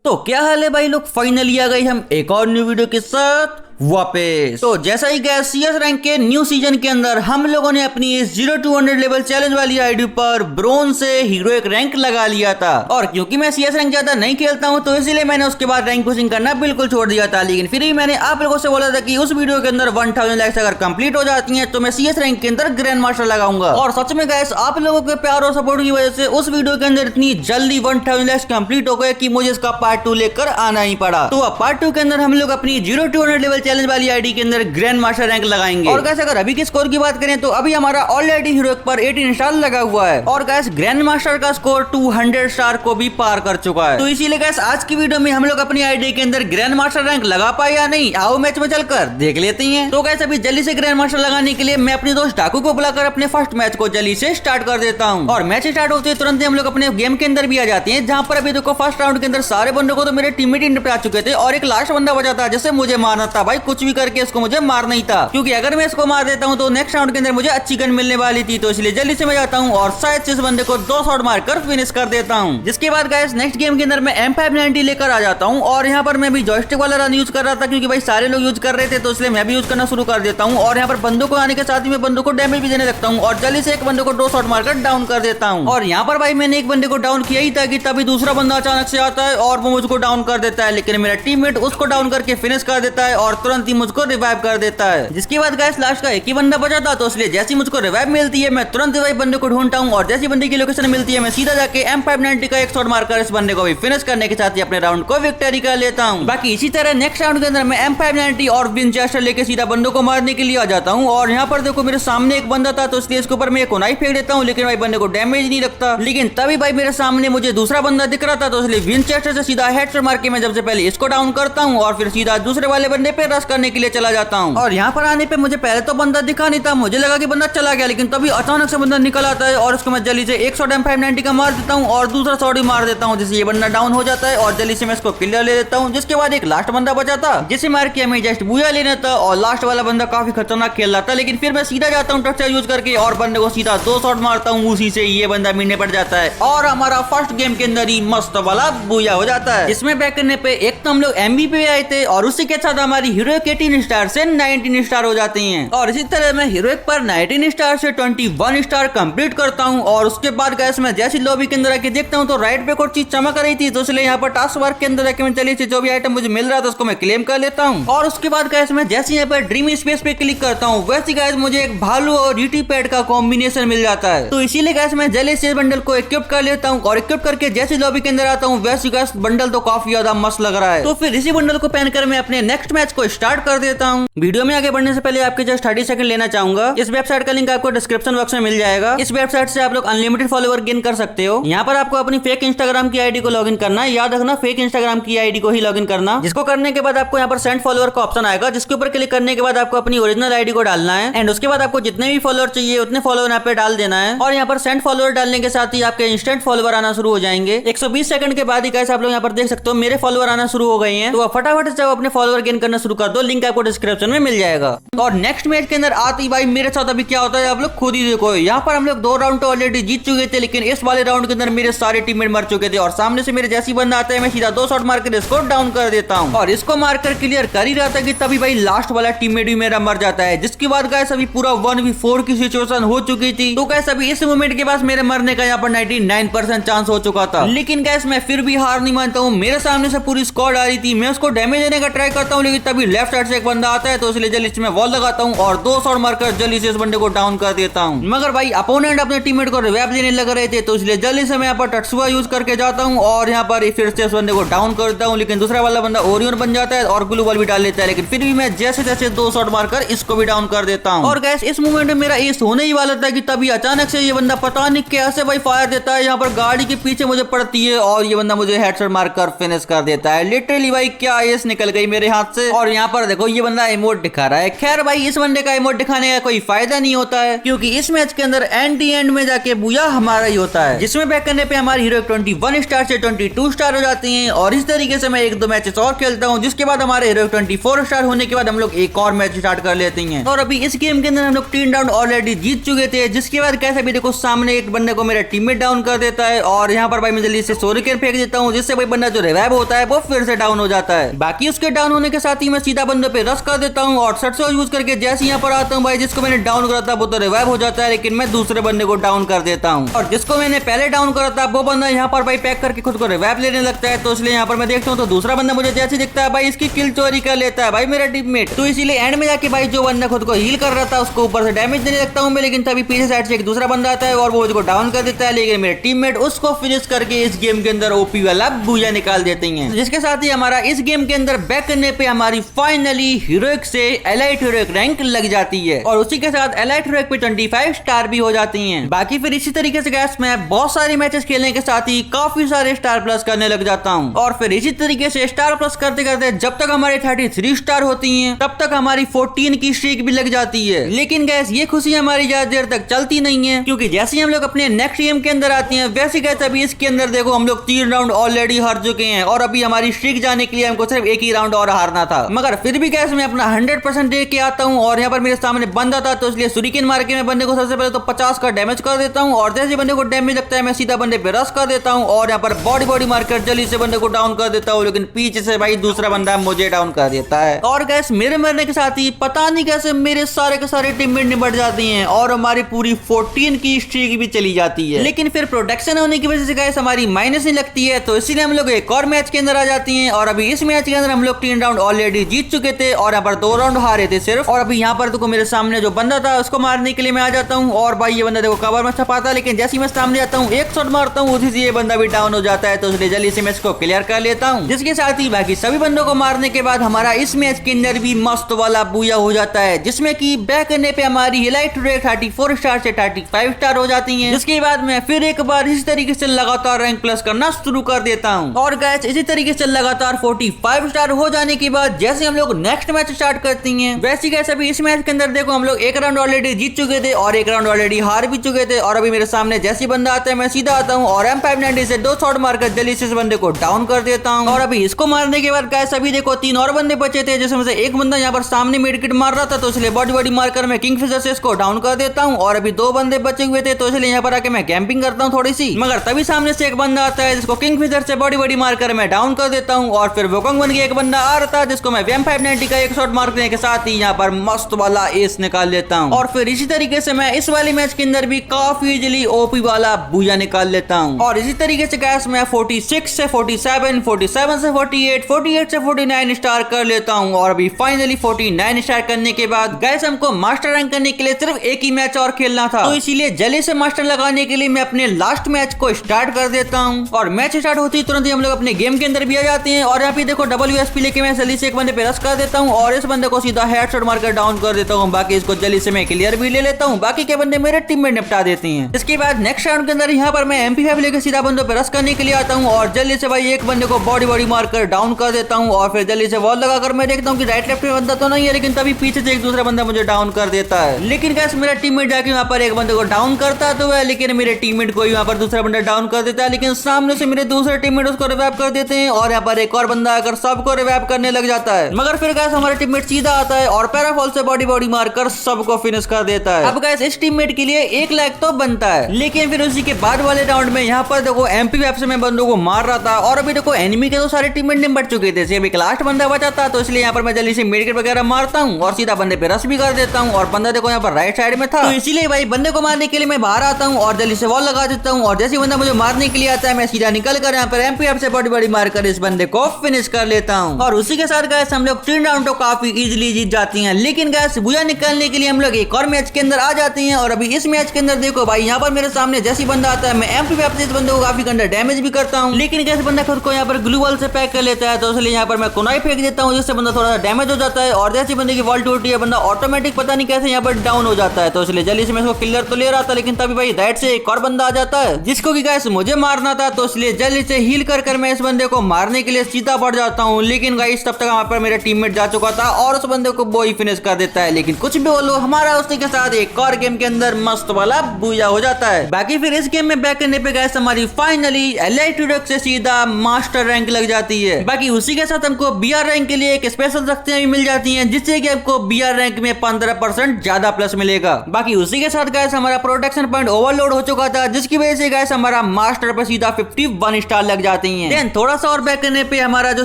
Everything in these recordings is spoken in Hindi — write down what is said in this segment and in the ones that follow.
तो क्या हाल है भाई लोग, फाइनली आ गए हम एक और न्यू वीडियो के साथ वापस। तो जैसा ही गया सीएस रैंक के न्यू सीजन के अंदर हम लोगों ने अपनी इस 0 to 100 लेवल चैलेंज वाली आईडी पर ब्रोंज से हीरोइक रैंक लगा लिया था। और क्योंकि मैं सीएस रैंक ज्यादा नहीं खेलता हूं तो इसीलिए मैंने उसके बाद रैंक पुशिंग करना बिल्कुल छोड़ दिया था। लेकिन फिर भी मैंने आप लोगों से बोला था कि उस वीडियो के अंदर 1000 लाइक्स अगर कंप्लीट हो जाती है तो मैं सीएस रैंक के अंदर ग्रैंड मास्टर लगाऊंगा। और सच में गाइस आप लोगों के प्यार और सपोर्ट की वजह से उस वीडियो के अंदर इतनी जल्दी 1000 लाइक्स कंप्लीट हो गए कि मुझे इसका पार्ट 2 लेकर आना ही पड़ा। तो अब पार्ट 2 के अंदर हम लोग अपनी 0 to 100 लेवल चैलेंज वाली आईडी के अंदर ग्रैंड मास्टर रैंक लगाएंगे। और गाइस अगर अभी के स्कोर की बात करें तो अभी हमारा ऑलरेडी हीरोइक पर 18 स्टार लगा हुआ है और गाइस ग्रैंड मास्टर का स्कोर 200 स्टार को भी पार कर चुका है। तो इसीलिए गाइस आज की वीडियो में हम लोग अपनी आईडी के अंदर ग्रैंड मास्टर रैंक लगा पाए या नहीं, आओ मैच में चलकर देख लेते हैं। तो गाइस अभी जल्दी से ग्रैंड मास्टर लगाने के लिए मैं अपने दोस्त डाकू को बुलाकर अपने फर्स्ट मैच को जल्दी से स्टार्ट कर देता हूँ। और मैच स्टार्ट होते तुरंत हम लोग अपने गेम के अंदर भी आ जाते हैं, जहाँ पर अभी देखो फर्स्ट राउंड के अंदर सारे बंदों को तो मेरे टीममेट ही निपटा चुके थे और एक लास्ट बंदा बचा था जिसे मुझे मारना था। भाई कुछ भी करके इसको मुझे मारना ही था, क्योंकि अगर मैं इसको मार देता हूं तो नेक्स्ट राउंड के अंदर मुझे अच्छी गन मिलने वाली थी। तो इसलिए जल्दी से मैं जाता हूं और शायद से इस बंदे को 2 शॉट मारकर फिनिश कर देता हूं। जिसके बाद गाइस नेक्स्ट गेम के अंदर मैं M590 लेकर आ जाता हूं और यहां पर मैं भी जॉयस्टिक वाला रन यूज कर रहा था, क्योंकि भाई सारे लोग यूज कर रहे थे तो इसलिए मैं भी यूज करना शुरू कर देता हूं। और यहां पर बंदों को आने के साथ ही मैं बंदों को डैमेज भी देने लगता हूं और जल्दी से एक बंदे को 2 शॉट मारकर डाउन कर देता हूं। और यहां पर भाई मैंने एक बंदे को डाउन किया ही था कि तभी दूसरा बंदा अचानक से आता है और वो मुझको डाउन कर देता है, लेकिन मेरा टीममेट उसको डाउन करके फिनिश कर देता है और तुरंत ही मुझको रिवाइव कर देता है। जिसके बाद गाइस लास्ट का एक ही बंदा बचा था, तो इसलिए जैसी मुझको रिवाइव मिलती है मैं तुरंत वही बंदे को ढूंढता हूं और जैसी बंदे की लोकेशन मिलती है मैं सीधा जाके M590 का एक शॉट मारकर इस बंदे को भी फिनिश करने के साथ ही अपने राउंड को विक्टरी कर लेता हूं। बाकी इसी तरह नेक्स्ट राउंड के अंदर मैं M590 और विंचेस्टर लेके सीधा बंदों को मारने के लिए आ जाता हूं। और यहाँ पर देखो मेरे सामने एक बंदा था तो इसलिए इसके ऊपर मैं एक कुनाई फेंक देता हूं, लेकिन भाई बंदे को डैमेज नहीं लगता। लेकिन तभी भाई मेरे सामने मुझे दूसरा बंदा दिख रहा था तो इसलिए विंचेस्टर से सीधा हेडशॉट मार के मैं सबसे पहले इसको डाउन करता हूँ और फिर सीधा दूसरे वाले बंदे पे रश करने के लिए चला जाता हूँ। और यहाँ पर आने पे मुझे पहले तो बंदा दिखा नहीं था, मुझे लगा कि बंदा चला गया, लेकिन तभी अचानक से बंदा निकल आता है और उसको मैं जल्दी से एक शॉट M590 का मार देता हूँ और दूसरा शॉट भी मार देता हूँ, जिससे ये बंदा डाउन हो जाता है और जल्दी से मैं इसको क्लियर ले लेता हूँ। जिसके बाद एक लास्ट बंदा बचा था जिसे मार के हमें जस्ट बूया लेना था और लास्ट वाला बंदा काफी खतरनाक खेल रहा था, लेकिन फिर मैं सीधा जाता हूँ ट्रक्चर यूज करके और बंदे को सीधा 2 शॉट मारता हूँ, उसी से ये बंदा मिलने पड़ जाता है और हमारा फर्स्ट गेम के अंदर ही मस्त वाला बूया हो जाता है। इसमें बैक करने पे एक तो हम लोग MVP आए थे और उसी के साथ हमारी हीरोइक 18 स्टार से 19 स्टार हो जाते हैं। और इसी तरह मैं हीरोइक पर 19 स्टार से 21 स्टार कंप्लीट करता हूं। और उसके बाद गैस मैं जैसी लॉबी के अंदर आके देखता हूं तो राइट पे कुछ चीज चमक रही थी, तो इसलिए यहाँ पर टास्क वर्क के अंदर आके मैं चलिए जो भी आइटम मुझे मिल रहा था उसको मैं क्लेम कर लेता हूं। और उसके बाद गैस मैं जैसे यहाँ पर ड्रीम स्पेस पे क्लिक करता हूँ वैसे गैस मुझे एक भालू और डीटी पैड का कॉम्बिनेशन मिल जाता है, तो इसीलिए गैस मैं जल्दी से बंडल को इक्विप कर लेता हूँ। और इक्विप करके जैसे लॉबी के अंदर आता हूँ वैसे गैस बंडल तो काफी ज्यादा मस्त लग रहा है। तो फिर इसी बंडल को पहनकर मैं अपने नेक्स्ट मैच को स्टार्ट कर देता हूँ। वीडियो में आगे बढ़ने से पहले आपके जस्ट 30 सेकंड लेना चाहूंगा। इस वेबसाइट का लिंक आपको डिस्क्रिप्शन बॉक्स में मिल जाएगा। इस वेबसाइट से आप लोग अनलिमिटेड फॉलोवर गेन कर सकते हो। यहाँ पर आपको अपनी फेक इंस्टाग्राम की आईडी को लॉगिन करना है, याद रखना फेक इंस्टाग्राम की आईडी को ही लॉगिन करना। जिसको करने के बाद आपको यहाँ पर सेंड फॉलोवर का ऑप्शन आएगा, जिसके ऊपर क्लिक करने के बाद आपको अपनी ओरिजिनल आईडी को डालना है एंड उसके बाद आपको जितने भी फॉलोअर चाहिए उतने फॉलोअर यहाँ पे डाल देना है। और यहाँ पर सेंड फॉलोअर डालने के साथ ही आपके इंस्टेंट फॉलोअर आना शुरू हो जाएंगे। 120 सेकंड के बाद ही गाइस आप लोग यहाँ पर देख सकते हो मेरे फॉलोअर आना शुरू हो गए हैं। तो फटाफट से अपने फॉलोअर गेन करना शुरू कर दो, लिंक आपको डिस्क्रिप्शन में मिल जाएगा। और नेक्स्ट मैच के अंदर आते ही भाई मेरे साथ अभी क्या होता है आप लोग खुद ही देखो। यहाँ पर हम लोग 2 राउंड तो ऑलरेडी जीत चुके थे, लेकिन इस वाले राउंड के अंदर मेरे सारे टीममेट मर चुके थे और सामने से मेरे जैसी बंदा आता है मैं सीधा 2 शॉट मारकर इसको डाउन कर देता हूँ। और इसको मारकर क्लियर कर ही रहा था कि तभी भाई लास्ट वाला टीममेट भी मेरा मर जाता है। जिसके बाद गाइस अभी पूरा 1v4 की सिचुएशन हो चुकी थी। तो गाइस अभी इस मोमेंट के पास मेरे मरने का यहाँ पर 99% चांस हो चुका था, लेकिन गाइस मैं फिर भी हार नहीं मानता हूँ। मेरे सामने से पूरी स्क्वाड आ रही थी, मैं उसको डैमेज देने का ट्राई करता हूँ, लेकिन तभी लेफ्ट साइड से एक बंदा आता है तो इसलिए जल्दी से मैं वॉल लगाता हूँ और 2 शॉट मारकर जल्दी से इस बंदे को डाउन कर देता हूँ। मगर भाई अपोनेंट अपने टीममेट को रिवाइव देने लग रहे थे, तो इसलिए जल्दी से मैं यहाँ पर टट्सुआ यूज करके जाता हूँ और यहाँ पर फिर से इस बंदे को डाउन कर देता हूँ। लेकिन दूसरा वाला बंदा ओरियन बन जाता है और ग्लू बॉल भी डाल लेता है, लेकिन फिर भी मैं जैसे जैसे 2 शॉट मारकर इसको भी डाउन कर देता हूँ। और गैस इस मूवमेंट में मेरा एस होने ही वाला था कि तभी अचानक से ये बंदा पता नहीं कैसे भाई फायर देता है, यहाँ पर गाड़ी के पीछे मुझे पड़ती है और ये बंदा मुझे हेडशॉट मारकर फिनिश कर देता है। लिटरली भाई क्या एस निकल गई मेरे हाथ से। और यहाँ पर देखो ये बंदा इमोट दिखा रहा है। खैर भाई इस बंदे का इमोट दिखाने का कोई फायदा नहीं होता है, क्योंकि इस मैच के अंदर एंड में जाके बुया हमारा ही होता है, जिसमें बैक करने पे हमारी हीरो 21 स्टार से 22 स्टार हो जाती है। और इस तरीके से मैं 1-2 मैचेस और खेलता हूँ, जिसके बाद हमारे हीरो 24 स्टार होने के बाद हम लोग एक और मैच स्टार्ट कर लेते हैं। और अभी इस गेम के अंदर हम लोग 3 राउंड ऑलरेडी जीत चुके थे, जिसके बाद कैसे भी देखो सामने एक बंदे को मेरा टीममेट डाउन कर देता है। और यहाँ पर भाई मैं जल्दी से सोरिकेन फेंक देता हूँ, जिससे भाई बंदा जो रिवाइव होता है वो फिर से डाउन हो जाता है। बाकी उसके डाउन होने के साथ ही मैं सीधा बंदे पे रश कर देता हूँ और सट यूज करके जैसे यहाँ पर आता हूँ भाई जिसको मैंने डाउन करा था वो तो रिवाइव हो जाता है, लेकिन मैं दूसरे बंदे को डाउन कर देता हूँ। और जिसको मैंने पहले डाउन करा था वो बंदा यहाँ पर भाई पैक करके खुद को रिवाइव लेने लगता है। तो इसलिए यहाँ पर मैं देखता हूँ तो दूसरा बंदा मुझे जैसे दिखता है भाई इसकी किल चोरी कर लेता है भाई मेरा टीममेट। तो इसीलिए एंड में जाके भाई जो बंदा खुद को हील कर रहा था उसको ऊपर से डैमेज देने लगता हूँ मैं, लेकिन तभी पीछे साइड से एक दूसरा बंदा आता है और वो उसको डाउन कर देता है, लेकिन मेरे टीममेट उसको फिनिश करके इस गेम के अंदर ओपी वाला बूया निकाल देते हैं। जिसके साथ ही हमारा इस गेम के अंदर बैक करने पे हमारी फाइनली हीरोइक से एलाइट हीरोइक रैंक लग जाती है और उसी के साथ एलाइट हीरोइक पे 25 स्टार भी हो जाती हैं। बाकी फिर इसी तरीके से गैस मैं बहुत सारी मैचेस खेलने के साथ ही काफी सारे स्टार प्लस करने लग जाता हूँ। और फिर इसी तरीके से स्टार प्लस करते करते जब तक हमारे 33 स्टार होती हैं तब तक हमारी 14 की स्ट्रीक भी लग जाती है। लेकिन गैस ये खुशी हमारी ज्यादा देर तक चलती नहीं है, क्योंकि जैसे ही हम लोग अपने नेक्स्ट गेम के अंदर आते हैं वैसे गैस अभी इसके अंदर देखो हम लोग 3 राउंड ऑलरेडी हार चुके हैं और अभी हमारी स्ट्रीक जाने के लिए हमको सिर्फ एक ही राउंड और हारना था। मगर फिर भी गैस मैं अपना 100% दे के आता हूँ और यहाँ पर मेरे सामने बंदा था तो इसलिए सुरिकेन मार के मैं बंदे को सबसे पहले तो 50 का डैमेज कर देता हूँ और जैसे बंदे को डैमेज लगता है मैं सीधा बंदे पे रश कर देता हूँ और यहाँ पर बॉडी मारकर जल्दी से बंदे को डाउन कर देता हूँ, लेकिन पीछे से भाई दूसरा बंदा मुझे डाउन कर देता है। और गैस मेरे मरने के साथ ही पता नहीं कैसे मेरे सारे के सारे टीममेट निपट जाते हैं और हमारी पूरी 14 की स्ट्रीक भी चली जाती है। लेकिन फिर प्रोटेक्शन होने की वजह से गैस हमारी माइनस नहीं लगती है, तो इसीलिए हम लोग एक और मैच के अंदर आ जाती हैं। और अभी इस मैच के अंदर हम लोग 3 राउंड ऑलरेडी जीत चुके थे और यहाँ पर 2 राउंड हारे थे सिर्फ। और अभी यहाँ पर देखो मेरे सामने जो बंदा था उसको मारने के लिए मैं आ जाता हूँ और भाई ये बंदा देखो कवर में छपाता, लेकिन जैसे ही मैं सामने आता हूँ एक शॉट मारता हूँ उसी से ये बंदा भी डाउन हो जाता है, तो इसलिए जल्दी से मैं इसको क्लियर कर लेता हूँ। जिसके साथ ही बाकी सभी बंदों को मारने के बाद हमारा इस मैच के अंदर भी मस्त वाला बूया हो जाता है, जिसमें कि बैक करने पे हमारी एलाइट हीरोइक 34 स्टार से 35 स्टार हो जाती है। जिसके बाद मैं फिर एक बार इसी तरीके से लगातार रैंक प्लस करना शुरू कर देता हूँ। और गाइस इसी तरीके से लगातार 45 स्टार हो जाने के बाद जैसे हम लोग नेक्स्ट मैच स्टार्ट करती हैं वैसे गाइस अभी इस मैच के अंदर देखो हम लोग एक राउंड ऑलरेडी जीत चुके थे और एक राउंड ऑलरेडी हार भी चुके थे। और अभी मेरे सामने जैसे बंदा आता है मैं सीधा आता हूँ और M590 से 2 शॉट मारकर जल्दी से इस बंदे को डाउन कर देता हूँ। और अभी इसको मारने के बाद गाइस अभी देखो 3 और बंदे बचे थे, जिसमें से एक बंदा यहाँ पर सामने मेडकिट मार रहा था तो इसलिए बॉडी मारकर मैं किंगफिशर से इसको डाउन कर देता हूँ। और अभी 2 बंदे बचे हुए थे तो इसलिए यहाँ पर आके मैं कैंपिंग करता हूँ थोड़ी सी, मगर तभी सामने से एक बंदा आता है जिसको किंगफिशर से बॉडी मारकर मैं डाउन कर देता हूँ। और फिर वोकोंग बन के एक बंदा आ रहा था जिसको मैं M590 का एक शॉट मारने के साथ ही यहाँ पर मस्त वाला एस निकाल लेता हूँ। और फिर इसी तरीके से मैं इस वाली मैच के अंदर भी काफी इजीली ओपी वाला बूया निकाल लेता हूँ। और इसी तरीके से गैस मैं 46 से 47, 47 से 48, 48 से 49 स्टार कर लेता हूँ। और अभी फाइनली 49 स्टार करने के बाद गैस हमको मास्टर रैंक करने के लिए सिर्फ एक ही मैच और खेलना था, तो इसीलिए जल्दी से मास्टर लगाने के लिए मैं अपने लास्ट मैच को स्टार्ट कर देता हूँ। और मैच स्टार्ट होती तुरंत ही हम लोग अपने गेम के अंदर भी आ जाते हैं और यहाँ पे देखो WSP लेके मैं जल्दी से एक बंदे पे रश कर देता हूँ और इस बंदे को सीधा हेडशॉट मारकर डाउन कर देता हूँ। बाकी इसको जल्दी से मैं क्लियर भी ले लेता हूँ, बाकी के बंदे मेरे टीम में निपटा देते हैं। इसके बाद नेक्स्ट राउंड के अंदर यहाँ पर मैं MP5 लेकर सीधा बंदों पे रश करने के लिए आता हूँ और जल्दी से भाई एक बंदे को बॉडी मारकर डाउन कर देता हूँ। और फिर जल्दी से वॉल लगाकर मैं देखता हूँ कि राइट लेफ्ट में बंदा तो नहीं है, लेकिन तभी पीछे से एक दूसरा बंदा मुझे डाउन कर देता है। लेकिन गैस मेरा टीममेट जाके वहाँ पर एक बंदे को डाउन करता तो है, लेकिन मेरे टीममेट को वहाँ पर दूसरा बंदा डाउन कर देता है, लेकिन सामने से मेरे दूसरे टीममेट उसको रिवाइव कर देते हैं और यहाँ पर एक और बंदा आकर सबको रिवाइव करने लग जाता है। मगर फिर गैस हमारा टीममेट सीधा आता है और पैराफॉल से बॉडी मारकर सबको फिनिश कर देता है। अब गैस इस टीममेट के लिए 1 लाख तो बनता है, लेकिन फिर उसी के बाद वाले राउंड में यहाँ पर देखो MP5 से मैं बंदों को मार रहा था और अभी देखो एनिमी के तो सारे टीममेट निपट चुके थे, सिर्फ एक लास्ट बंदा बचा था, तो इसलिए यहाँ पर मैं जल्दी से मेडिकेट वगैरह मारता हूँ और सीधा बंदे पे रश भी कर देता हूँ। और बंदा देखो यहाँ पर राइट साइड में था, तो इसीलिए भाई बंदे को मारने के लिए मैं बाहर आता हूँ और जल्दी से वॉल लगा देता हूँ और जैसे बंदा मुझे मारने के लिए आता है मैं सीधा निकल कर यहाँ पर MP5 से बॉडी मारकर इस बंदे को फिनिश कर लेता हूँ। और उसी के साथ गैस हम लोग 3 राउंड तो काफी इजीली जीत जाती हैं। लेकिन गैस बुया निकालने के लिए हम लोग एक और मैच के अंदर आ जाते हैं और अभी इस मैच के अंदर देखो भाई यहाँ पर मेरे सामने जैसी बंदा आता है मैं MP5 से इस बंदे को काफी गंदा डैमेज भी करता हूँ, लेकिन गैस बंदा खुद को यहाँ पर ग्लू वॉल से पैक कर लेता है, तो इसलिए यहाँ पर मैं कुनाई फेंक देता हूँ जिससे बंदा थोड़ा सा डैमेज हो जाता है और जैसे बंदे की वॉल टूटती है बंदा ऑटोमेटिक पता नहीं कैसे यहाँ पर डाउन हो जाता है, तो इसलिए जल्दी से मैं इसको क्लियर तो ले रहा था, लेकिन तभी भाई राइट से एक और बंदा आ जाता है जिसको कि गैस मुझे मारना था, तो इसलिए जल्दी से हील कर मैं इस बंदे को मारने के लिए सीधा बढ़ जाता हूँ। लेकिन गाइस तब तक वहाँ पर मेरा टीममेट जा चुका था और उस बंदे को वो ही फिनिश कर देता है। लेकिन कुछ भी बोलो, हमारा उसी के साथ एक और गेम के अंदर मस्त वाला बूया हो जाता है। बाकी फिर इस गेम में बैक करने पे गैस हमारी फाइनली एलाइट हीरोइक से सीधा मास्टर रैंक लग जाती है। बाकी उसी के साथ हमको बीआर रैंक के लिए एक स्पेशल शक्तियां भी मिल जाती हैं, जिससे कि आपको बीआर रैंक में 15% ज्यादा प्लस मिलेगा। बाकी उसी के साथ गैस हमारा प्रोटेक्शन पॉइंट ओवरलोड हो चुका था, जिसकी वजह से गैस हमारा मास्टर पर सीधा 51 स्टार लग जाती हैं। देन थोड़ा सा और बैक करने पे हमारा जो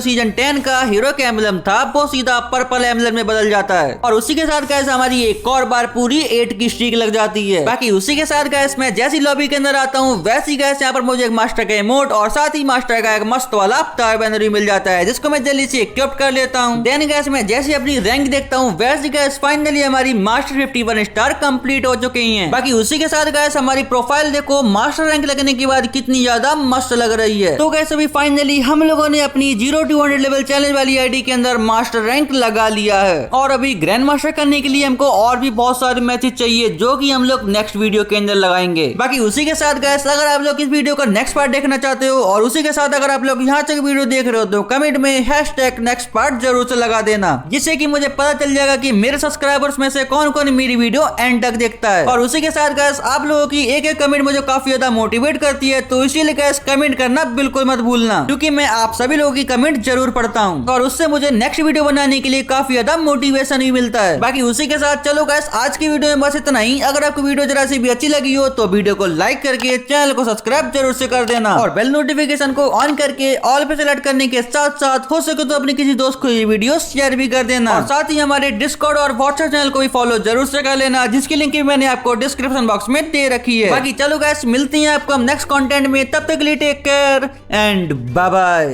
सीजन 10 का हीरो का एम्बलम था वो सीधा पर्पल एम्बलम में बदल जाता है और उसी के साथ गैस हमारी एक और बार पूरी 8 की स्ट्रीक लग जाती है। बाकी उसी के साथ गैस मैं जैसी लॉबी के अंदर आता हूँ वैसी गैस यहाँ पर मुझे एक मास्टर का इमोट और साथ ही मास्टर का एक मस्त वाला अवतार बैनर भी मिल जाता है, जिसको मैं जल्दी से इक्विप कर लेता हूँ। देन गैस मैं जैसे अपनी रैंक देखता हूँ वैसी गैस फाइनली हमारी मास्टर 51 स्टार कंप्लीट हो चुकी हैं। बाकी उसी के साथ गैस हमारी प्रोफाइल देखो मास्टर रैंक लगने के बाद कितनी ज्यादा मस्त लग रही है। तो गैस अभी फाइनली हम लोगों ने अपनी 0 to 100 लेवल चैलेंज वाली आईडी के अंदर मास्टर रैंक लगा लिया है और अभी ग्रैंड मास्टर करने के लिए हमको और भी बहुत सारे मैचेस चाहिए, जो कि हम लोग नेक्स्ट वीडियो के अंदर लगाएंगे। बाकी उसी के साथ गैस अगर आप लोग इस वीडियो का नेक्स्ट पार्ट देखना चाहते हो और उसी के साथ अगर आप लोग यहाँ तक वीडियो देख रहे हो तो कमेंट में #नेक्स्ट पार्ट जरूर से लगा देना, जिससे कि मुझे पता चल जाएगा कि मेरे सब्सक्राइबर्स में से कौन कौन मेरी वीडियो एंड तक देखता है। और उसी के साथ गैस आप लोगों की एक एक कमेंट मुझे काफी ज्यादा मोटिवेट करती है, तो इसीलिए गैस कमेंट करना बिल्कुल मत भूलना, क्योंकि मैं आप सभी लोगों की कमेंट जरूर पढ़ता हूँ और उससे मुझे नेक्स्ट वीडियो बनाने के लिए काफी ज्यादा मोटिवेशन भी मिलता है। बाकी उसी के साथ चलो गैस आज की वीडियो में बस इतना ही। अगर आपको वीडियो जरा सी भी अच्छी लगी हो तो वीडियो को लाइक करके चैनल को सब्सक्राइब जरूर से कर देना और बेल नोटिफिकेशन को ऑन करके ऑल पे सेलेक्ट करने के साथ साथ हो सके तो अपने किसी दोस्त को ये वीडियो शेयर भी कर देना और साथ ही हमारे डिस्कॉर्ड और व्हाट्सएप चैनल को भी फॉलो जरूर से कर लेना, जिसकी लिंक भी मैंने आपको डिस्क्रिप्शन बॉक्स में दे रखी है। बाकी चलो गैस मिलते हैं आपको हम नेक्स्ट कंटेंट में, तब तक के लिए take care and bye bye.